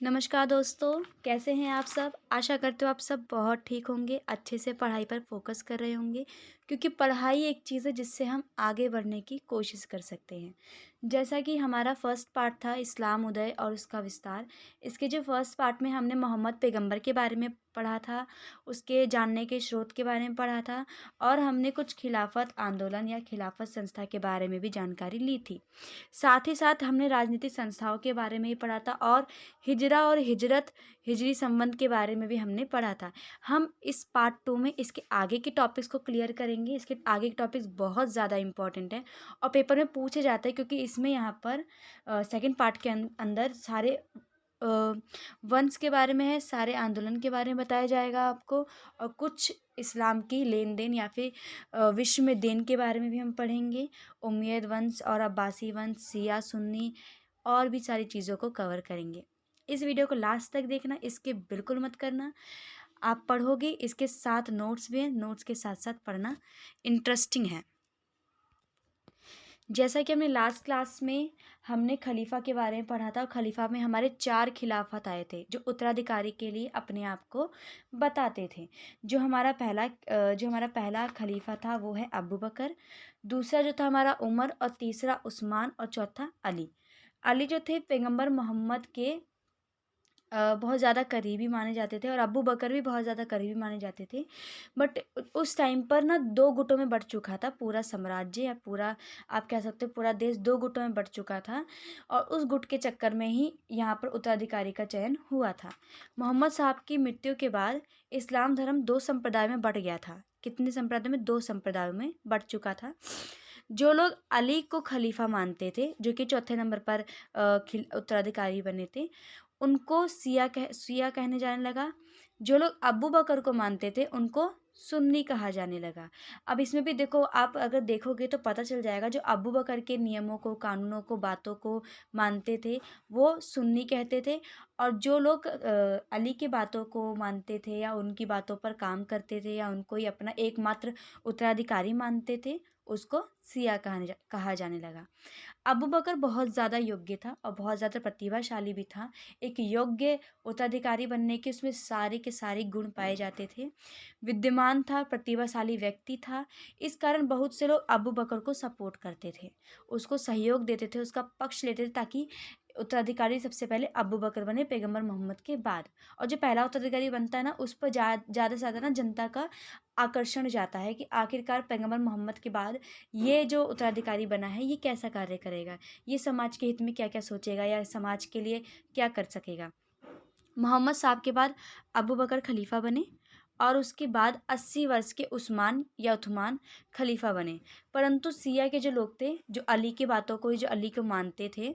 नमस्कार दोस्तों, कैसे हैं आप सब? आशा करते हो आप सब बहुत ठीक होंगे, अच्छे से पढ़ाई पर फ़ोकस कर रहे होंगे क्योंकि पढ़ाई एक चीज़ है जिससे हम आगे बढ़ने की कोशिश कर सकते हैं। जैसा कि हमारा फर्स्ट पार्ट था इस्लाम उदय और उसका विस्तार। इसके जो फर्स्ट पार्ट में हमने मोहम्मद पैगंबर के बारे में पढ़ा था, उसके जानने के स्रोत के बारे में पढ़ा था और हमने कुछ खिलाफत आंदोलन या खिलाफत संस्था के बारे में भी जानकारी ली थी। साथ ही साथ हमने राजनीतिक संस्थाओं के बारे में भी पढ़ा था और हिजरा और हिजरत हिजरी संबंध के बारे में भी हमने पढ़ा था। हम इस पार्ट 2 में इसके आगे के टॉपिक्स को क्लियर करेंगे। इसके आगे के टॉपिक्स बहुत ज़्यादा इम्पोर्टेंट हैं और पेपर में पूछे जाते हैं क्योंकि इसमें यहाँ पर सेकंड पार्ट के अंदर सारे वंश के बारे में है, सारे आंदोलन के बारे में बताया जाएगा आपको और कुछ इस्लाम की लेन-देन या फिर विश्व में देन के बारे में भी हम पढ़ेंगे। उमैयद वंश और अब्बासी वंश, शिया, सुन्नी और भी सारी चीज़ों को कवर करेंगे। इस वीडियो को लास्ट तक देखना, स्किप बिल्कुल मत करना। आप पढ़ोगे, इसके साथ नोट्स भी हैं, नोट्स के साथ-साथ पढ़ना इंटरेस्टिंग है। जैसा कि हमने लास्ट क्लास में हमने खलीफा के बारे में पढ़ा था और खलीफा में हमारे 4 खिलाफत आए थे, जो उत्तराधिकारी के लिए अपने आप को बताते थे। जो हमारा पहला खलीफा था वो है अबू बकर, दूसरा जो था हमारा उमर और तीसरा उस्मान और चौथा अली। अली जो थे पैगंबर मोहम्मद के बहुत ज़्यादा करीबी माने जाते थे और अबू बकर भी बहुत ज़्यादा करीबी माने जाते थे। बट उस टाइम पर ना 2 गुटों में बँट चुका था पूरा साम्राज्य या पूरा आप कह सकते हो पूरा देश 2 गुटों में बँट चुका था और उस गुट के चक्कर में ही यहाँ पर उत्तराधिकारी का चयन हुआ था। मोहम्मद साहब की मृत्यु के बाद इस्लाम धर्म 2 संप्रदाय में बँट गया था। कितने संप्रदाय में? 2 संप्रदायों में बँट चुका था। जो लोग अली को खलीफा मानते थे, जो कि चौथे नंबर पर उत्तराधिकारी बने थे, उनको शिया कहने जाने लगा। जो लोग अबू बकर को मानते थे उनको सुन्नी कहा जाने लगा। अब इसमें भी देखो, आप अगर देखोगे तो पता चल जाएगा, जो अबू बकर के नियमों को, कानूनों को, बातों को मानते थे वो सुन्नी कहते थे और जो लोग अली की बातों को मानते थे या उनकी बातों पर काम करते थे या उनको ही अपना एकमात्र उत्तराधिकारी मानते थे उसको शिया कहा जाने लगा। अबू बकर बहुत ज़्यादा योग्य था और बहुत ज़्यादा प्रतिभाशाली भी था। एक योग्य उत्तराधिकारी बनने के उसमें सारे के सारे गुण पाए जाते थे। विद्यमान था, प्रतिभाशाली व्यक्ति था, इस कारण बहुत से लोग अबू बकर को सपोर्ट करते थे, उसको सहयोग देते थे, उसका पक्ष लेते थे ताकि उत्तराधिकारी सबसे पहले अबू बकर बने पैगंबर मोहम्मद के बाद। और जो पहला उत्तराधिकारी बनता है ना, उस पर ज़्यादा से ज़्यादा ना जनता का आकर्षण जाता है कि आखिरकार पैगंबर मोहम्मद के बाद ये जो उत्तराधिकारी बना है ये कैसा कार्य करेगा, ये समाज के हित में क्या क्या सोचेगा या समाज के लिए क्या कर सकेगा। मोहम्मद साहब के बाद अबू बकर खलीफा बने और उसके बाद 80 वर्ष के उस्मान या उथमान खलीफा बने। परंतु सिया के जो लोग थे, जो अली की बातों को, जो अली को मानते थे,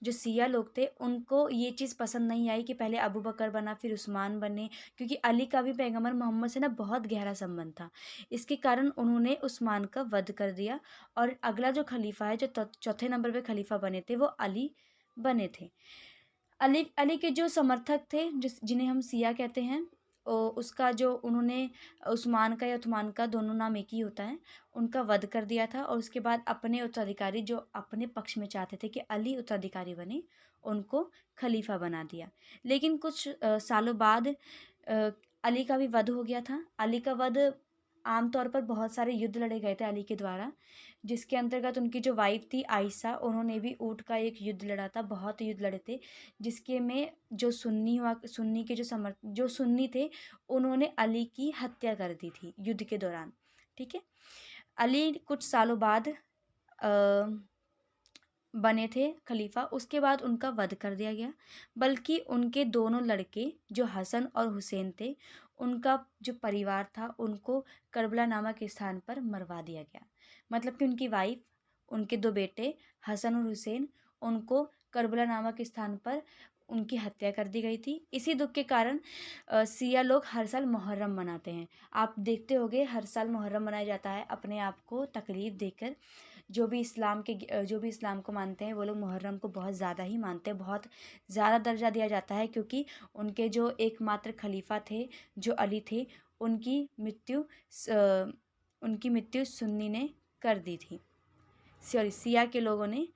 जो सिया लोग थे, उनको ये चीज़ पसंद नहीं आई कि पहले अबू बकर बना फिर उस्मान बने, क्योंकि अली का भी पैगंबर मोहम्मद से ना बहुत गहरा संबंध था। इसके कारण उन्होंने उस्मान का वध कर दिया और अगला जो खलीफा है, जो चौथे नंबर पे खलीफा बने थे, वो अली बने थे। अली अली के जो समर्थक थे, जिन्हें हम सिया कहते हैं, उसका जो उन्होंने उस्मान का या उस्मान का, दोनों नाम एक ही होता है, उनका वध कर दिया था और उसके बाद अपने उत्तराधिकारी जो अपने पक्ष में चाहते थे कि अली उत्तराधिकारी बने, उनको खलीफा बना दिया। लेकिन कुछ सालों बाद अली का भी वध हो गया था। अली का वध आमतौर पर बहुत सारे युद्ध लड़े गए थे अली के द्वारा, जिसके अंतर्गत उनकी जो वाइफ थी आयशा, उन्होंने भी ऊँट का एक युद्ध लड़ा था, बहुत युद्ध लड़े थे, जिसके में जो सुन्नी के जो सुन्नी थे, उन्होंने अली की हत्या कर दी थी युद्ध के दौरान। ठीक है। अली कुछ सालों बाद बने थे खलीफा, उसके बाद उनका वध कर दिया गया। बल्कि उनके दोनों लड़के जो हसन और हुसैन थे, उनका जो परिवार था उनको करबला नामक स्थान पर मरवा दिया गया। मतलब कि उनकी वाइफ, उनके 2 बेटे हसन और हुसैन, उनको करबला नामक स्थान पर उनकी हत्या कर दी गई थी। इसी दुख के कारण सिया लोग हर साल मुहर्रम मनाते हैं। आप देखते होंगे हर साल मुहर्रम मनाया जाता है अपने आप को तकलीफ देकर। जो भी इस्लाम को मानते हैं वो लोग मुहर्रम को बहुत ज़्यादा ही मानते हैं, बहुत ज़्यादा दर्जा दिया जाता है, क्योंकि उनके जो एकमात्र खलीफा थे, जो अली थे, उनकी मृत्यु सुन्नी ने कर दी थी, सॉरी सिया के लोगों ने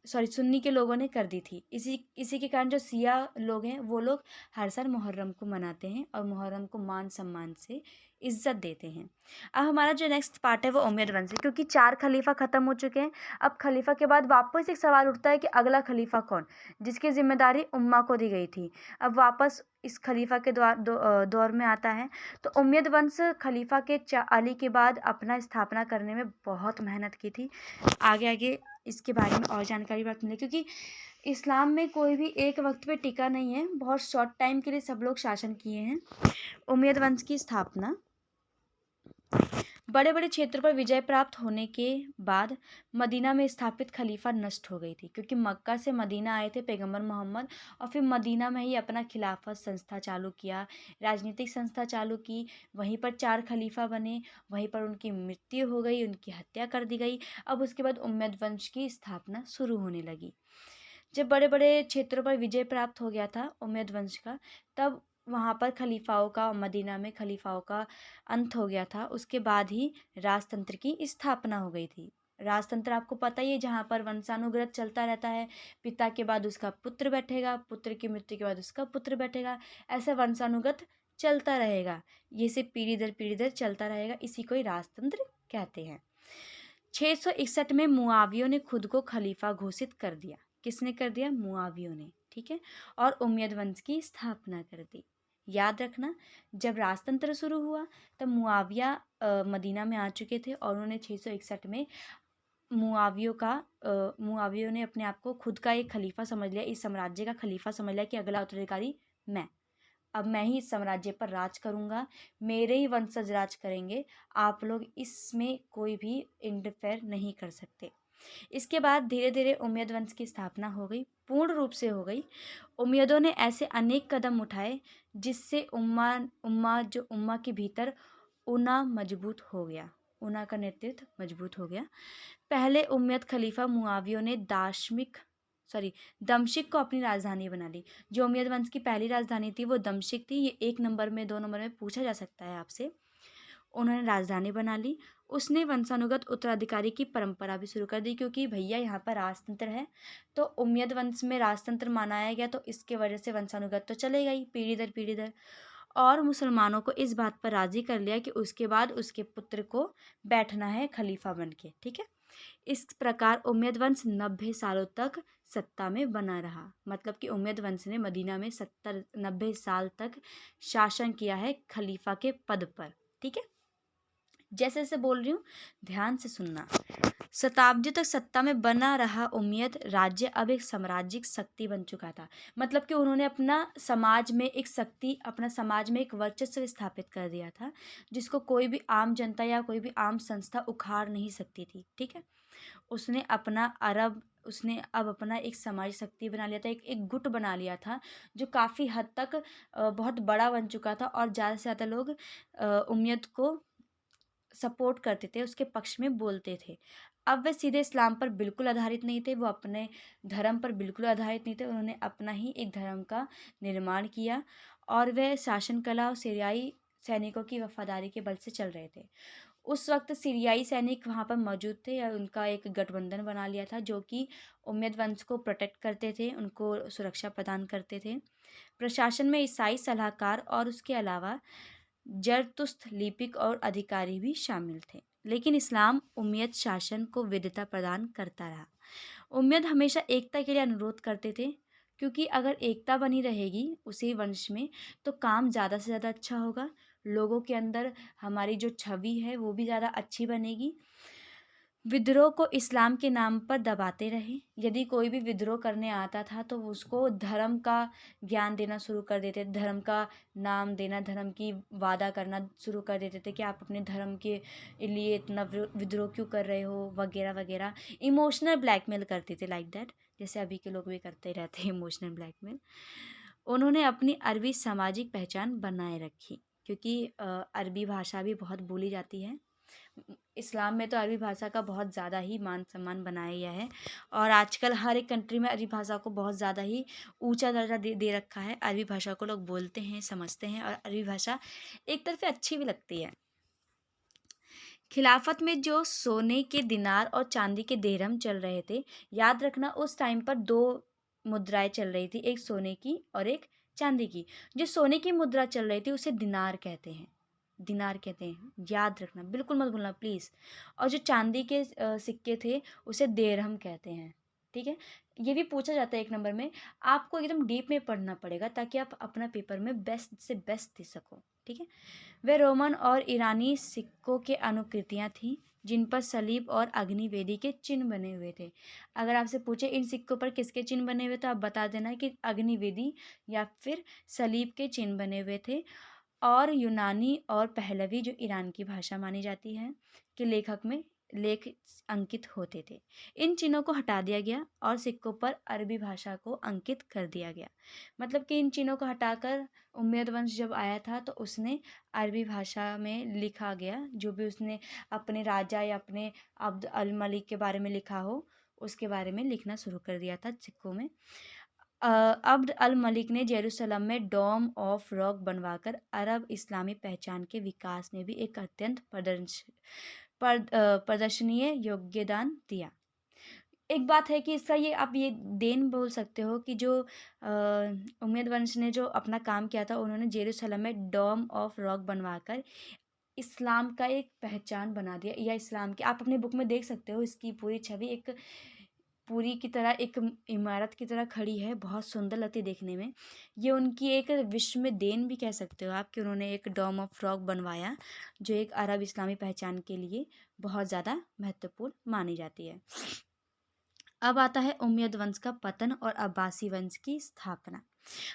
सुन्नी के लोगों ने कर दी थी। इसी इसी के कारण जो शिया लोग हैं वो लोग हर साल मुहर्रम को मनाते हैं और मुहर्रम को मान सम्मान से इज्जत देते हैं। अब हमारा जो नेक्स्ट पार्ट है वो उमैयद वंश है, क्योंकि 4 खलीफा ख़त्म हो चुके हैं। अब खलीफा के बाद वापस एक सवाल उठता है कि अगला खलीफा कौन, जिसकी जिम्मेदारी उम्मा को दी गई थी। अब वापस इस खलीफा के दौर में आता है। तो उमैयद वंश खलीफा के अली के बाद अपना स्थापना करने में बहुत मेहनत की थी। आगे आगे इसके बारे में और जानकारी प्राप्त मिली, क्योंकि इस्लाम में कोई भी एक वक्त पे टिका नहीं है, बहुत शॉर्ट टाइम के लिए सब लोग शासन किए हैं। उमैयद वंश की स्थापना बड़े बड़े क्षेत्र पर विजय प्राप्त होने के बाद मदीना में स्थापित खलीफा नष्ट हो गई थी, क्योंकि मक्का से मदीना आए थे पैगंबर मोहम्मद और फिर मदीना में ही अपना खिलाफत संस्था चालू किया, राजनीतिक संस्था चालू की। वहीं पर 4 खलीफा बने, वहीं पर उनकी मृत्यु हो गई, उनकी हत्या कर दी गई। अब उसके बाद उमैयद वंश की स्थापना शुरू होने लगी। जब बड़े बड़े क्षेत्रों पर विजय प्राप्त हो गया था उमैयद वंश का, तब वहाँ पर खलीफाओं का, मदीना में खलीफाओं का अंत हो गया था। उसके बाद ही राजतंत्र की स्थापना हो गई थी। राजतंत्र आपको पता ही है, जहाँ पर वंशानुगत चलता रहता है, पिता के बाद उसका पुत्र बैठेगा, पुत्र की मृत्यु के बाद उसका पुत्र बैठेगा, ऐसा वंशानुगत चलता रहेगा। ये से पीढ़ी दर चलता रहेगा, इसी को ही राजतंत्र कहते हैं। 661 में मुआवियों ने खुद को खलीफा घोषित कर दिया। किसने कर दिया? मुआवियों ने, ठीक है। और उमैयद वंश की स्थापना कर दी। याद रखना, जब राजतंत्र शुरू हुआ तब मुआविया मदीना में आ चुके थे और उन्होंने 661 में मुआवियों ने अपने आप को खुद का एक खलीफा समझ लिया, इस साम्राज्य का खलीफा समझ लिया कि अगला उत्तराधिकारी मैं, अब मैं ही इस साम्राज्य पर राज करूंगा, मेरे ही वंशज राज करेंगे, आप लोग इसमें कोई भी इंटरफेयर नहीं कर सकते। इसके बाद धीरे धीरे उमैयद वंश की स्थापना हो गई, पूर्ण रूप से हो गई। उमैयदों ने ऐसे अनेक कदम उठाए जिससे उम्मा के भीतर ऊना मजबूत हो गया, ऊना का नेतृत्व मजबूत हो गया। पहले उमैयद खलीफा मुआवियों ने दमश्क को अपनी राजधानी बना ली। जो उमैयद वंश की पहली राजधानी थी वो दमश्क थी। ये 1 नंबर में 2 नंबर में पूछा जा सकता है आपसे। उन्होंने राजधानी बना ली। उसने वंशानुगत उत्तराधिकारी की परंपरा भी शुरू कर दी, क्योंकि भैया यहाँ पर राजतंत्र है, तो उमैयद वंश में राजतंत्र मनाया गया, तो इसके वजह से वंशानुगत तो चलेगा ही पीढ़ी दर। और मुसलमानों को इस बात पर राजी कर लिया कि उसके बाद उसके पुत्र को बैठना है खलीफा बन के, ठीक है। इस प्रकार उमैयद वंश 90 सालों तक सत्ता में बना रहा। मतलब कि उमैयद वंश ने मदीना में 90 साल तक शासन किया है खलीफा के पद पर, ठीक है। जैसे जैसे बोल रही हूँ ध्यान से सुनना। शताब्दी तक सत्ता में बना रहा उमैयद राज्य अब एक साम्राज्यिक शक्ति बन चुका था। मतलब कि उन्होंने अपना समाज में एक शक्ति, अपना समाज में एक वर्चस्व स्थापित कर दिया था, जिसको कोई भी आम जनता या कोई भी आम संस्था उखाड़ नहीं सकती थी, ठीक है। उसने अब अपना एक समाज शक्ति बना लिया था, एक गुट बना लिया था, जो काफ़ी हद तक बहुत बड़ा बन चुका था और ज़्यादा से ज़्यादा लोग उमैयद को सपोर्ट करते थे, उसके पक्ष में बोलते थे। अब वे सीधे इस्लाम पर बिल्कुल आधारित नहीं थे, वो अपने धर्म पर बिल्कुल आधारित नहीं थे। उन्होंने अपना ही एक धर्म का निर्माण किया और वह शासन कला और सीरियाई सैनिकों की वफादारी के बल से चल रहे थे। उस वक्त सीरियाई सैनिक वहाँ पर मौजूद थे या उनका एक गठबंधन बना लिया था, जो कि उमैयद वंश को प्रोटेक्ट करते थे, उनको सुरक्षा प्रदान करते थे। प्रशासन में ईसाई सलाहकार और उसके अलावा जरतुस्त लिपिक और अधिकारी भी शामिल थे। लेकिन इस्लाम उमैयद शासन को विविधता प्रदान करता रहा। उमैयद हमेशा एकता के लिए अनुरोध करते थे, क्योंकि अगर एकता बनी रहेगी उसी वंश में तो काम ज़्यादा से ज़्यादा अच्छा होगा, लोगों के अंदर हमारी जो छवि है वो भी ज़्यादा अच्छी बनेगी। विद्रोह को इस्लाम के नाम पर दबाते रहे। यदि कोई भी विद्रोह करने आता था तो उसको धर्म का ज्ञान देना शुरू कर देते, धर्म का नाम देना, धर्म की वादा करना शुरू कर देते थे कि आप अपने धर्म के लिए इतना विद्रोह क्यों कर रहे हो, वगैरह वगैरह। इमोशनल ब्लैकमेल करते थे, लाइक दैट, जैसे अभी के लोग भी करते रहते हैं इमोशनल ब्लैकमेल। उन्होंने अपनी अरबी सामाजिक पहचान बनाए रखी, क्योंकि अरबी भाषा भी बहुत बोली जाती है। इस्लाम में तो अरबी भाषा का बहुत ज़्यादा ही मान सम्मान बनाया गया है और आजकल हर एक कंट्री में अरबी भाषा को बहुत ज़्यादा ही ऊंचा दर्जा दे रखा है। अरबी भाषा को लोग बोलते हैं, समझते हैं और अरबी भाषा एक तरफ से अच्छी भी लगती है। खिलाफत में जो सोने के दिनार और चांदी के दिरहम चल रहे थे, याद रखना उस टाइम पर दो मुद्राएं चल रही थी, एक सोने की और एक चांदी की। जो सोने की मुद्रा चल रही थी उसे दिनार कहते हैं, दिनार कहते हैं, याद रखना, बिल्कुल मत भूलना प्लीज़। और जो चांदी के सिक्के थे उसे दिरहम कहते हैं, ठीक है। ये भी पूछा जाता है एक नंबर में, आपको एकदम डीप में पढ़ना पड़ेगा ताकि आप अपना पेपर में बेस्ट से बेस्ट दे सको, ठीक है। वे रोमन और ईरानी सिक्कों के अनुकृतियां थीं जिन पर सलीब और अग्निवेदी के चिन्ह बने हुए थे। अगर आपसे पूछे इन सिक्कों पर किसके चिन्ह बने हुए तो आप बता देना कि अग्निवेदी या फिर सलीब के चिन्ह बने हुए थे। और यूनानी और पहलवी जो ईरान की भाषा मानी जाती है के लेखक में लेख अंकित होते थे। इन चिन्हों को हटा दिया गया और सिक्कों पर अरबी भाषा को अंकित कर दिया गया। मतलब कि इन चिन्हों को हटाकर उम्मयद वंश जब आया था तो उसने अरबी भाषा में लिखा गया, जो भी उसने अपने राजा या अपने अब्द अल मलिक के बारे में लिखा हो उसके बारे में लिखना शुरू कर दिया था सिक्कों में। अब्द अल मलिक ने जेरूसलम में डोम ऑफ रॉक बनवाकर अरब इस्लामी पहचान के विकास में भी एक अत्यंत प्रदर्शनीय योगदान दिया। एक बात है कि इसका ये आप ये देन बोल सकते हो कि जो उम्मयद वंश ने जो अपना काम किया था, उन्होंने जेरूसलम में डोम ऑफ रॉक बनवाकर इस्लाम का एक पहचान बना दिया, या इस्लाम की आप अपने बुक में देख सकते हो, इसकी पूरी छवि एक पूरी की तरह एक इमारत की तरह खड़ी है, बहुत सुंदर लगती है देखने में। ये उनकी एक विश्व में देन भी कह सकते हो आप कि उन्होंने एक डोम ऑफ रॉक बनवाया जो एक अरब इस्लामी पहचान के लिए बहुत ज़्यादा महत्वपूर्ण मानी जाती है। अब आता है उम्मयद वंश का पतन और अब्बासी वंश की स्थापना।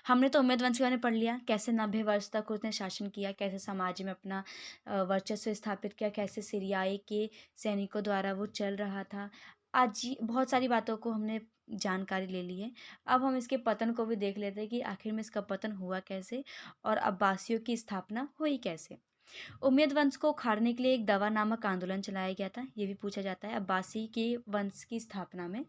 हमने तो उम्मयद वंश के बारे में पढ़ लिया, कैसे 90 वर्ष तक उसने शासन किया, कैसे समाज में अपना वर्चस्व स्थापित किया, कैसे सीरियाई के सैनिकों द्वारा वो चल रहा था। आज बहुत सारी बातों को हमने जानकारी ले ली है। अब हम इसके पतन को भी देख लेते हैं कि आखिर में इसका पतन हुआ कैसे और अब्बासियों की स्थापना हुई कैसे। उम्मयद वंश को उखाड़ने के लिए एक दवा नामक आंदोलन चलाया गया था, ये भी पूछा जाता है अब्बासी के वंश की स्थापना में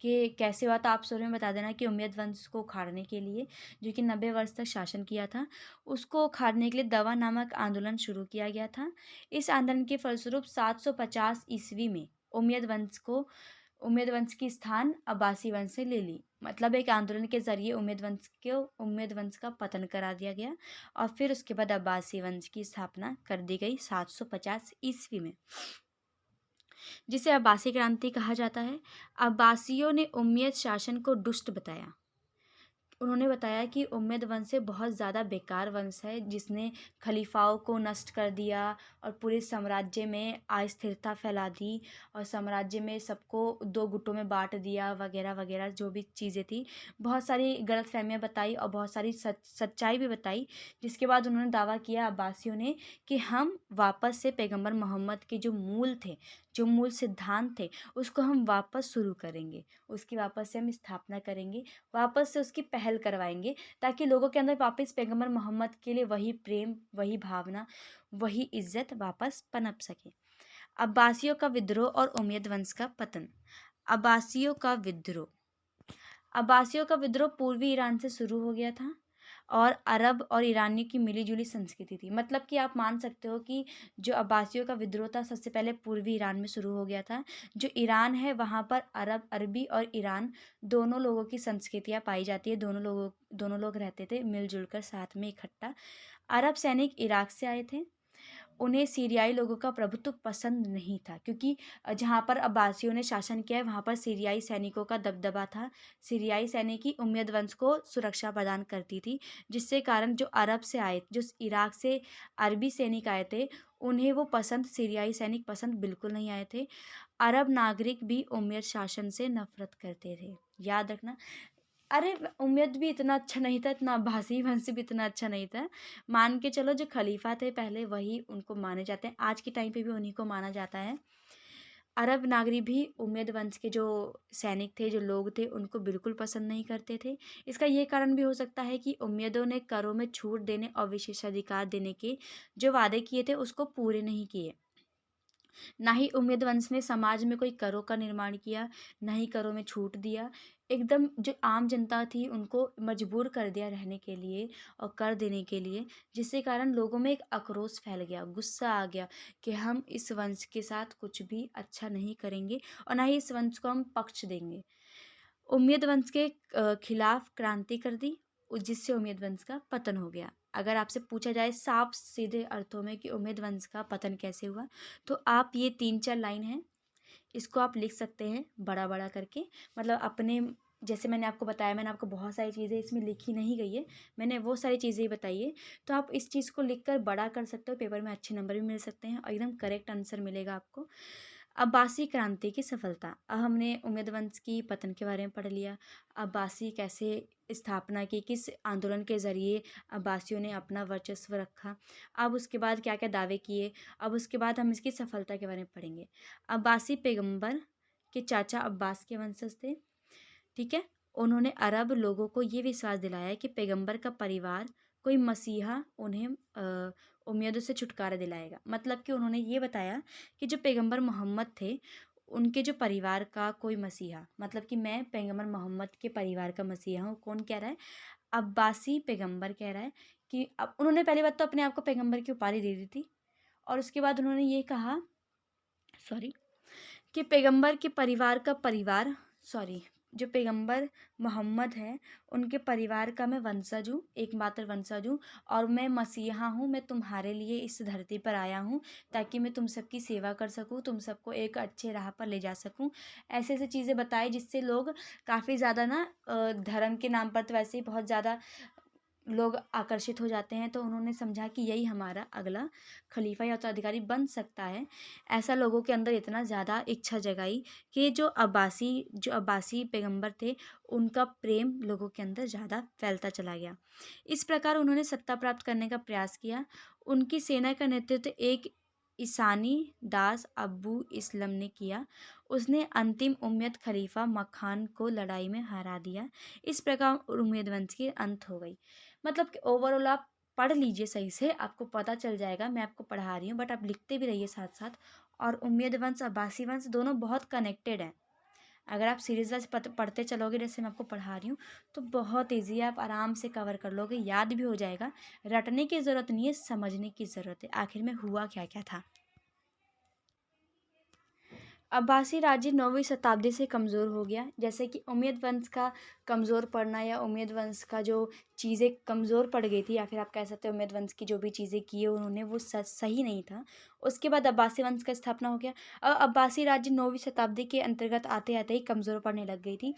कि कैसे हुआ। तो आप शुरू में बता देना कि उम्मयद वंश को उखाड़ने के लिए, जो कि 90 वर्ष तक शासन किया था, उसको उखाड़ने के लिए दवा नामक आंदोलन शुरू किया गया था। इस आंदोलन के फलस्वरूप 750 ईस्वी में उम्मयद वंश की स्थान अब्बासी वंश से ले ली। मतलब एक आंदोलन के जरिए उम्मयद वंश का पतन करा दिया गया और फिर उसके बाद अब्बासी वंश की स्थापना कर दी गई 750 ईस्वी में, जिसे अब्बासी क्रांति कहा जाता है। अब्बासियों ने उम्मयद शासन को दुष्ट बताया। उन्होंने बताया कि उम्मयद वंश बहुत ज़्यादा बेकार वंश है, जिसने खलीफाओं को नष्ट कर दिया और पूरे साम्राज्य में अस्थिरता फैला दी और साम्राज्य में सबको दो गुटों में बांट दिया वगैरह वगैरह, जो भी चीज़ें थी। बहुत सारी गलतफहमियां बताई और बहुत सारी सच्चाई भी बताई, जिसके बाद उन्होंने दावा किया अब्बासियों ने कि हम वापस से पैगंबर मोहम्मद के जो मूल थे, जो मूल सिद्धांत थे, उसको हम वापस शुरू करेंगे, उसकी वापस से हम स्थापना करेंगे, वापस से उसकी पहल करवाएंगे, ताकि लोगों के अंदर वापस पैगंबर मोहम्मद के लिए वही प्रेम, वही भावना, वही इज्जत वापस पनप सके। अब्बासियों का विद्रोह और उम्मयद वंश का पतन। अब्बासियों का विद्रोह पूर्वी ईरान से शुरू हो गया था और अरब और ईरानी की मिलीजुली संस्कृति थी। मतलब कि आप मान सकते हो कि जो अब्बासियों का विद्रोह था सबसे पहले पूर्वी ईरान में शुरू हो गया था। जो ईरान है वहाँ पर अरबी और ईरान दोनों लोगों की संस्कृतियाँ पाई जाती है। दोनों लोग रहते थे मिलजुल कर साथ में इकट्ठा। अरब सैनिक इराक से आए थे। उन्हें सीरियाई लोगों का प्रभुत्व पसंद नहीं था, क्योंकि जहाँ पर अब्बासियों ने शासन किया है वहाँ पर सीरियाई सैनिकों का दबदबा था। सीरियाई सैनिक ही उम्मयद वंश को सुरक्षा प्रदान करती थी, जिससे कारण जो इराक से अरबी सैनिक आए थे, उन्हें सीरियाई सैनिक पसंद बिल्कुल नहीं आए थे। अरब नागरिक भी उम्मयद शासन से नफरत करते थे, याद रखना। अरे उम्मयद भी इतना अच्छा नहीं था, इतना अब्बासी वंश भी इतना अच्छा नहीं था। मान के चलो जो खलीफा थे पहले वही उनको माने जाते हैं, आज के टाइम पे भी उन्हीं को माना जाता है। अरब नागरिक भी उम्मयद वंश के जो सैनिक थे, जो लोग थे, उनको बिल्कुल पसंद नहीं करते थे। इसका ये कारण भी हो सकता है कि उम्मयदों ने करों में छूट देने और विशेषाधिकार देने के जो वादे किए थे उसको पूरे नहीं किए। ना ही उम्मयद वंश ने समाज में कोई करों का निर्माण किया, ना ही करों में छूट दिया। एकदम जो आम जनता थी उनको मजबूर कर दिया रहने के लिए और कर देने के लिए, जिसके कारण लोगों में एक आक्रोश फैल गया, गुस्सा आ गया कि हम इस वंश के साथ कुछ भी अच्छा नहीं करेंगे और ना ही इस वंश को हम पक्ष देंगे। उम्मयद वंश के खिलाफ क्रांति कर दी, जिससे उम्मयद वंश का पतन हो गया। अगर आपसे पूछा जाए साफ सीधे अर्थों में कि उम्मयद वंश का पतन कैसे हुआ, तो आप ये 3-4 लाइन हैं, इसको आप लिख सकते हैं बड़ा बड़ा करके। मतलब अपने, जैसे मैंने आपको बताया, मैंने आपको बहुत सारी चीज़ें इसमें लिखी नहीं गई है, मैंने वो सारी चीज़ें ही बताई है, तो आप इस चीज़ को लिख कर बड़ा कर सकते हो, पेपर में अच्छे नंबर भी मिल सकते हैं और एकदम करेक्ट आंसर मिलेगा आपको। अब्बासी क्रांति की सफलता। अब हमने उम्मयद वंश की पतन के बारे में पढ़ लिया, अब्बासी कैसे स्थापना की, किस आंदोलन के ज़रिए अब्बासियों ने अपना वर्चस्व रखा, अब उसके बाद क्या क्या दावे किए, अब उसके बाद हम इसकी सफलता के बारे में पढ़ेंगे। अब्बासी पैगंबर के चाचा अब्बास के वंशज थे, ठीक है। उन्होंने अरब लोगों को ये विश्वास दिलाया कि पैगंबर का परिवार, कोई मसीहा उन्हें उम्मीदों से छुटकारा दिलाएगा। मतलब कि उन्होंने ये बताया कि जो पैगंबर मोहम्मद थे, उनके जो परिवार का कोई मसीहा, मतलब कि मैं पैगंबर मोहम्मद के परिवार का मसीहा हूँ। कौन कह रहा है? अब्बासी पैगंबर कह रहा है कि अब उन्होंने पहली बात तो अपने आप को पैगंबर की उपाधि दे दी थी और उसके बाद उन्होंने ये कहा, सॉरी, कि पैगंबर के परिवार का परिवार, सॉरी, जो पैगंबर मोहम्मद हैं उनके परिवार का मैं वंशज हूँ, एकमात्र वंशज हूँ और मैं मसीहा हूँ। मैं तुम्हारे लिए इस धरती पर आया हूँ ताकि मैं तुम सबकी सेवा कर सकूँ, तुम सबको एक अच्छे राह पर ले जा सकूँ। ऐसे ऐसे चीज़ें बताई जिससे लोग काफ़ी ज़्यादा ना, धर्म के नाम पर तो वैसे ही बहुत ज़्यादा लोग आकर्षित हो जाते हैं, तो उन्होंने समझा कि यही हमारा अगला खलीफा या उत्तराधिकारी बन सकता है। ऐसा लोगों के अंदर इतना ज़्यादा इच्छा जगाई कि जो अब्बासी पैगंबर थे, उनका प्रेम लोगों के अंदर ज़्यादा फैलता चला गया। इस प्रकार उन्होंने सत्ता प्राप्त करने का प्रयास किया। उनकी सेना का नेतृत्व एक ईसानी दास अब्बू इस्लम ने किया। उसने अंतिम उम्मयद खलीफा मखान को लड़ाई में हरा दिया। इस प्रकार उम्मयद वंश की अंत हो गई। मतलब कि ओवरऑल आप पढ़ लीजिए सही से, आपको पता चल जाएगा। मैं आपको पढ़ा रही हूँ बट आप लिखते भी रहिए साथ साथ। और उम्मयद वंश अब्बासी वंश दोनों बहुत कनेक्टेड हैं। अगर आप सीरीज वाइज पढ़ते चलोगे जैसे मैं आपको पढ़ा रही हूँ, तो बहुत ईजी है, आप आराम से कवर कर लोगे, याद भी हो जाएगा। रटने की ज़रूरत नहीं है, समझने की ज़रूरत है आखिर में हुआ क्या क्या था। अब्बासी राज्य 9वीं शताब्दी से कमज़ोर हो गया। जैसे कि उम्मयद वंश का कमज़ोर पड़ना या उम्मयद वंश का जो चीज़ें कमज़ोर पड़ गई थी, या फिर आप कह सकते हो उम्मयद वंश की जो भी चीज़ें की है उन्होंने, वो सही नहीं था। उसके बाद अब्बासी वंश का स्थापना हो गया। अब्बासी राज्य 9वीं शताब्दी के अंतर्गत आते आते ही कमज़ोर पड़ने लग गई थी।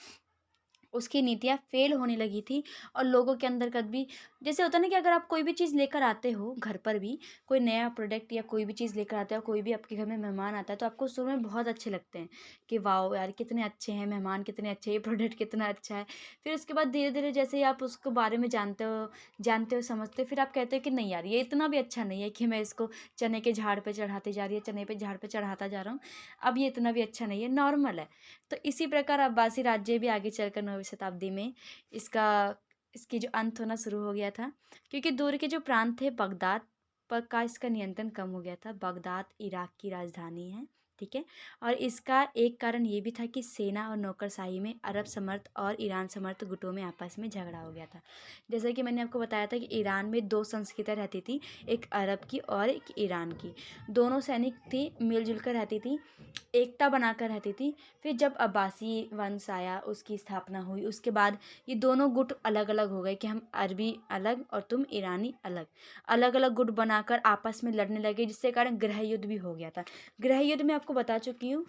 उसकी नीतियाँ फ़ेल होने लगी थी और लोगों के अंदर कभी, जैसे होता है ना कि अगर आप कोई भी चीज़ लेकर आते हो घर पर भी, कोई नया प्रोडक्ट या कोई भी चीज़ लेकर आते हो, कोई भी आपके घर में मेहमान आता है, तो आपको शुरू में बहुत अच्छे लगते हैं कि वाओ यार कितने अच्छे हैं मेहमान, कितने अच्छे हैं, ये प्रोडक्ट कितना अच्छा है। फिर उसके बाद धीरे धीरे जैसे ही आप उसको बारे में जानते हो समझते हो, फिर आप कहते हो कि नहीं यार ये इतना भी अच्छा नहीं है कि मैं इसको चने के झाड़ पे चढ़ाते जा रही है, चने पे झाड़ पे चढ़ाता जा रहा हूँ, अब ये इतना भी अच्छा नहीं है, नॉर्मल है। तो इसी प्रकार अब्बासी राज्य भी आगे चलकर 9वीं शताब्दी में इसका इसकी जो अंत होना शुरू हो गया था, क्योंकि दूर के जो प्रांत थे बगदाद पर का इसका नियंत्रण कम हो गया था। बगदाद इराक की राजधानी है, ठीक है। और इसका एक कारण ये भी था कि सेना और नौकरशाही में अरब समर्थ और ईरान समर्थ गुटों में आपस में झगड़ा हो गया था। जैसे कि मैंने आपको बताया था कि ईरान में दो संस्कृतियाँ रहती थी, एक अरब की और एक ईरान की। दोनों सैनिक थी, मिलजुल कर रहती थी, एकता बनाकर रहती थी। फिर जब अब्बासी वंश आया, उसकी स्थापना हुई, उसके बाद ये दोनों गुट अलग अलग हो गए कि हम अरबी अलग और तुम ईरानी अलग। अलग अलग गुट बनाकर आपस में लड़ने लगे, जिससे कारण गृह युद्ध भी हो गया था। गृह युद्ध मैं आपको बता चुकी हूँ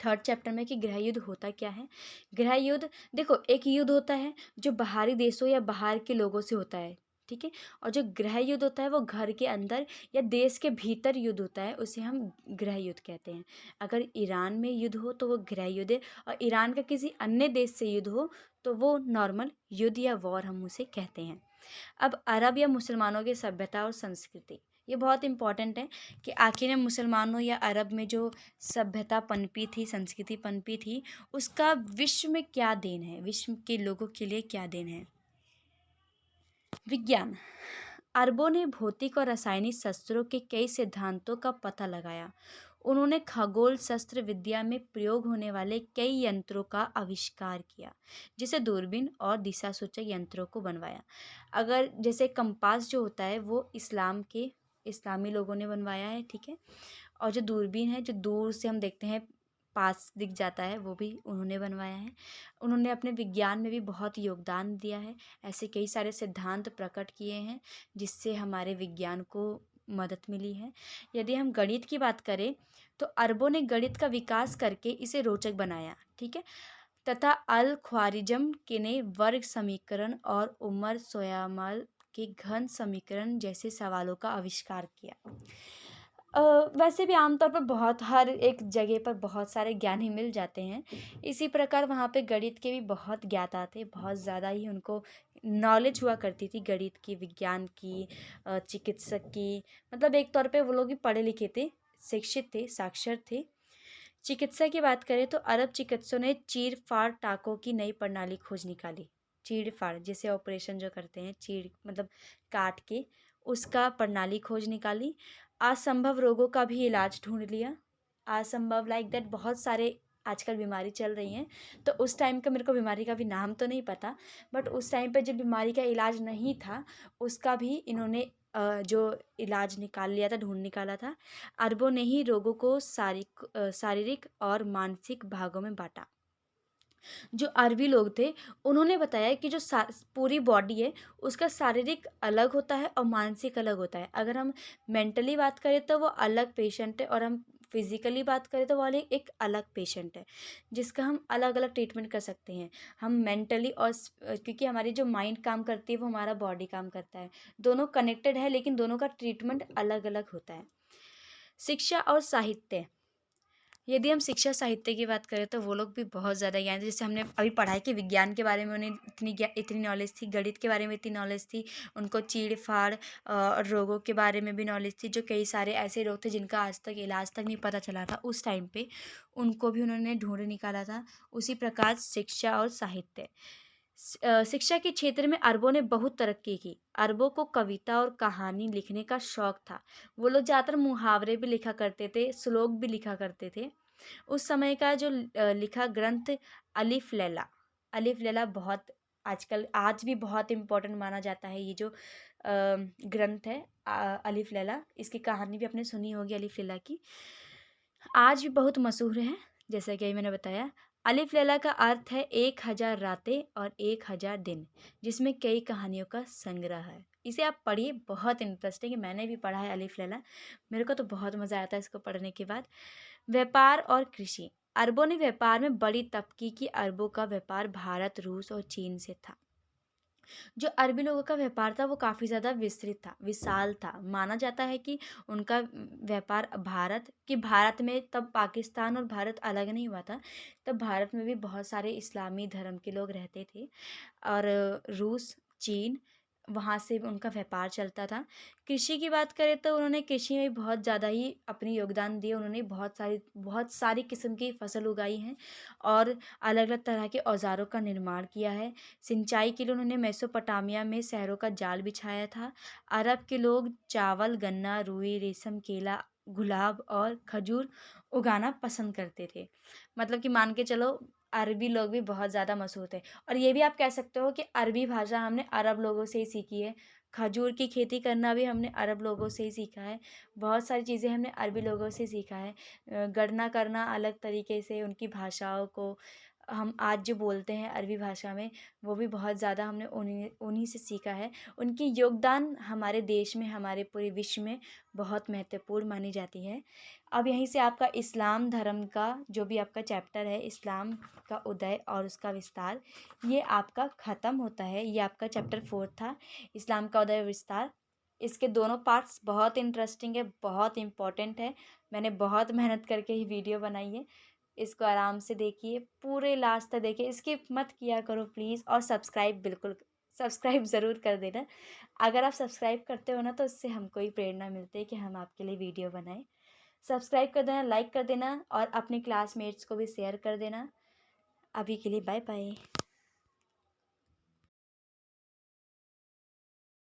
3rd चैप्टर में कि गृह युद्ध होता क्या है। गृह युद्ध, देखो, एक युद्ध होता है जो बाहरी देशों या बाहर के लोगों से होता है, ठीक है। और जो गृह युद्ध होता है वो घर के अंदर या देश के भीतर युद्ध होता है, उसे हम गृह युद्ध कहते हैं। अगर ईरान में युद्ध हो तो वो गृह युद्ध है, और ईरान का किसी अन्य देश से युद्ध हो तो वो नॉर्मल युद्ध या वॉर हम उसे कहते हैं। अब अरब या मुसलमानों की सभ्यता और संस्कृति, ये बहुत इंपॉर्टेंट है कि आखिर में मुसलमानों या अरब में जो सभ्यता पनपी थी, संस्कृति पनपी थी, उसका विश्व में क्या देन है, विश्व के लोगों के लिए क्या देन है। विज्ञान, अरबों ने भौतिक और रासायनिक शस्त्रों के कई सिद्धांतों का पता लगाया। उन्होंने खगोल शस्त्र विद्या में प्रयोग होने वाले कई यंत्रों का आविष्कार किया, जैसे दूरबीन और दिशा सूचक यंत्रों को बनवाया। अगर जैसे कंपास जो होता है वो इस्लामी लोगों ने बनवाया है, ठीक है। और जो दूरबीन है, जो दूर से हम देखते हैं पास दिख जाता है, वो भी उन्होंने बनवाया है। उन्होंने अपने विज्ञान में भी बहुत योगदान दिया है। ऐसे कई सारे सिद्धांत प्रकट किए हैं जिससे हमारे विज्ञान को मदद मिली है। यदि हम गणित की बात करें तो अरबों ने गणित का विकास करके इसे रोचक बनाया, ठीक है। तथा अल ख्वारिज्म के ने वर्ग समीकरण और उमर सोयामल के घन समीकरण जैसे सवालों का आविष्कार किया। वैसे भी आमतौर पर बहुत हर एक जगह पर बहुत सारे ज्ञानी मिल जाते हैं। इसी प्रकार वहाँ पे गणित के भी बहुत ज्ञाता थे, बहुत ज़्यादा ही उनको नॉलेज हुआ करती थी गणित की, विज्ञान की, चिकित्सक की। मतलब एक तौर पे वो लोग भी पढ़े लिखे थे, शिक्षित थे, साक्षर थे। चिकित्सा की बात करें तो अरब चिकित्सकों ने चीर फाड़ टाकों की नई प्रणाली खोज निकाली। चीड़ फाड़ जैसे ऑपरेशन जो करते हैं, चीड़ मतलब काट के, उसका प्रणाली खोज निकाली। असंभव रोगों का भी इलाज ढूंढ लिया। असंभव लाइक दैट बहुत सारे आजकल बीमारी चल रही हैं, तो उस टाइम का मेरे को बीमारी का भी नाम तो नहीं पता, बट उस टाइम पे जब बीमारी का इलाज नहीं था उसका भी इन्होंने जो इलाज निकाल लिया था, ढूंढ निकाला था। अरबों ने ही रोगों को शारीरिक और मानसिक भागों में बांटा। जो अरबी लोग थे उन्होंने बताया कि जो पूरी बॉडी है उसका शारीरिक अलग होता है और मानसिक अलग होता है। अगर हम मेंटली बात करें तो वो अलग पेशेंट है, और हम फिजिकली बात करें तो वाले एक अलग पेशेंट है, जिसका हम अलग अलग ट्रीटमेंट कर सकते हैं। हम मेंटली और क्योंकि हमारी जो माइंड काम करती है वो हमारा बॉडी काम करता है, दोनों कनेक्टेड है लेकिन दोनों का ट्रीटमेंट अलग अलग होता है। शिक्षा और साहित्य, यदि हम शिक्षा साहित्य की बात करें तो वो लोग भी बहुत ज़्यादा ज्ञान, जैसे हमने अभी पढ़ा है कि विज्ञान के बारे में उन्हें इतनी नॉलेज थी, गणित के बारे में इतनी नॉलेज थी, उनको चीड़ फाड़ रोगों के बारे में भी नॉलेज थी। जो कई सारे ऐसे रोग थे जिनका आज तक इलाज तक नहीं पता चला था उस टाइम पे, उनको भी उन्होंने ढूंढ निकाला था। उसी प्रकार शिक्षा और साहित्य, शिक्षा के क्षेत्र में अरबों ने बहुत तरक्की की। अरबों को कविता और कहानी लिखने का शौक था। वो लोग ज़्यादातर मुहावरे भी लिखा करते थे, श्लोक भी लिखा करते थे। उस समय का जो लिखा ग्रंथ अलिफ लैला, अलिफ लैला बहुत आजकल आज भी बहुत इम्पोर्टेंट माना जाता है। ये जो ग्रंथ है अलिफ लैला, इसकी कहानी भी आपने सुनी होगी अलिफ लैला की, आज भी बहुत मशहूर है। जैसा कि मैंने बताया, अलिफ लैला का अर्थ है 1000 रातें और 1000 दिन, जिसमें कई कहानियों का संग्रह है। इसे आप पढ़िए, बहुत इंटरेस्टिंग है। मैंने भी पढ़ा है अलिफ लैला, मेरे को तो बहुत मज़ा आया था इसको पढ़ने के बाद। व्यापार और कृषि, अरबों ने व्यापार में बड़ी तरक्की की। अरबों का व्यापार भारत, रूस और चीन से था। जो अरबी लोगों का व्यापार था वो काफ़ी ज़्यादा विस्तृत था, विशाल था। माना जाता है कि उनका व्यापार भारत में तब पाकिस्तान और भारत अलग नहीं हुआ था, तब भारत में भी बहुत सारे इस्लामी धर्म के लोग रहते थे, और रूस, चीन, वहाँ से भी उनका व्यापार चलता था। कृषि की बात करें तो उन्होंने कृषि में बहुत ज़्यादा ही अपनी योगदान दिए। उन्होंने बहुत सारी किस्म की फसल उगाई हैं और अलग अलग तरह के औज़ारों का निर्माण किया है। सिंचाई के लिए उन्होंने मेसोपोटामिया में शहरों का जाल बिछाया था। अरब के लोग चावल, गन्ना, रुई, रेशम, केला, गुलाब और खजूर उगाना पसंद करते थे। मतलब कि मान के चलो अरबी लोग भी बहुत ज़्यादा मशहूर थे। और ये भी आप कह सकते हो कि अरबी भाषा हमने अरब लोगों से ही सीखी है। खजूर की खेती करना भी हमने अरब लोगों से ही सीखा है। बहुत सारी चीज़ें हमने अरबी लोगों से सीखा है। गणना करना अलग तरीके से, उनकी भाषाओं को हम आज जो बोलते हैं अरबी भाषा में, वो भी बहुत ज़्यादा हमने उन्हीं उन्हीं से सीखा है। उनकी योगदान हमारे देश में, हमारे पूरे विश्व में बहुत महत्वपूर्ण मानी जाती है। अब यहीं से आपका इस्लाम धर्म का जो भी आपका चैप्टर है, इस्लाम का उदय और उसका विस्तार, ये आपका ख़त्म होता है। ये आपका चैप्टर 4 था, इस्लाम का उदय और विस्तार। इसके दोनों पार्ट्स बहुत इंटरेस्टिंग है, बहुत इम्पोर्टेंट है। मैंने बहुत मेहनत करके ही वीडियो बनाई है। इसको आराम से देखिए, पूरे लास्ट तक देखिए, स्किप मत किया करो प्लीज़। और सब्सक्राइब ज़रूर कर देना। अगर आप सब्सक्राइब करते हो ना तो इससे हमको ही प्रेरणा मिलती है कि हम आपके लिए वीडियो बनाएं। सब्सक्राइब कर देना, लाइक कर देना और अपने क्लासमेट्स को भी शेयर कर देना। अभी के लिए बाय बाय।